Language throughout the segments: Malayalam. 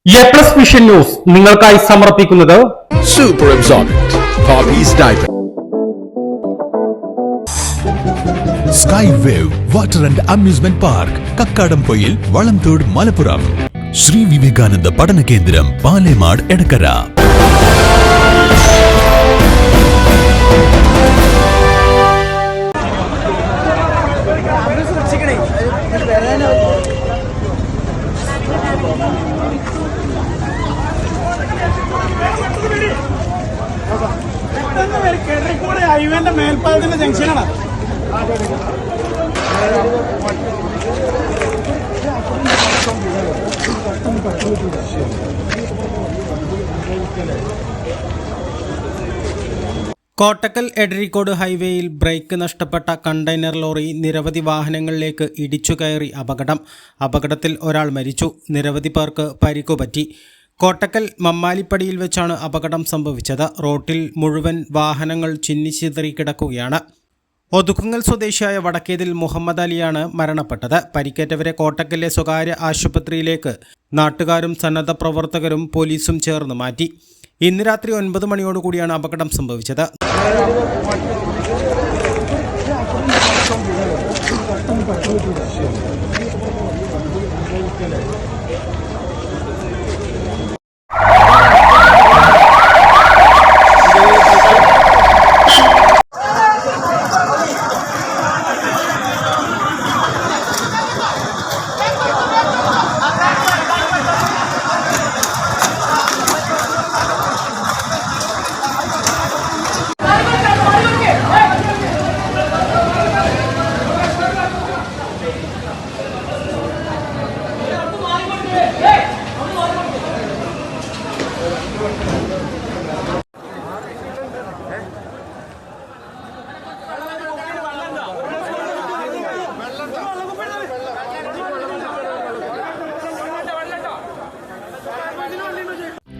എ+ വിഷൻ ന്യൂസ് നിങ്ങൾക്കായി സമർപ്പിക്കുന്നത് super absorbent Popees diaper. Sky wave water and amusement park, Kakkadampoyil, Valamthode, Malappuram. Shri Vivekananda പഠന കേന്ദ്രം, പാലേമാട്, എടക്കര. ഹൈവേന്റെ മേൽപ്പാലത്തിന്റെ ജംഗ്ഷനാണ്. കോട്ടക്കൽ എടരിക്കോട് ഹൈവേയിൽ ബ്രേക്ക് നഷ്ടപ്പെട്ട കണ്ടെയ്നർ ലോറി നിരവധി വാഹനങ്ങളിലേക്ക് ഇടിച്ചു കയറി അപകടത്തിൽ ഒരാൾ മരിച്ചു, നിരവധി പേർക്ക് പരിക്കുപറ്റി. കോട്ടക്കൽ മമ്മാലിപ്പടിയിൽ വെച്ചാണ് അപകടം സംഭവിച്ചത്. റോട്ടിൽ മുഴുവൻ വാഹനങ്ങൾ ചിന്നിച്ചിതറി കിടക്കുകയാണ്. ഒതുക്കുങ്ങൽ സ്വദേശിയായ വടക്കേതിൽ മുഹമ്മദ് അലിയാണ് മരണപ്പെട്ടത്. പരിക്കേറ്റവരെ കോട്ടക്കലിലെ സ്വകാര്യ ആശുപത്രിയിലേക്ക് നാട്ടുകാരും സന്നദ്ധ പ്രവർത്തകരും പോലീസും ചേർന്ന് മാറ്റി. ഇന്ന് രാത്രി 9 മണിയോടുകൂടിയാണ് അപകടം സംഭവിച്ചത്.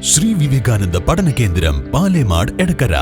ശ്രീ വിവേകാനന്ദ പഠന കേന്ദ്രം, പാലേമാട്, എടക്കര.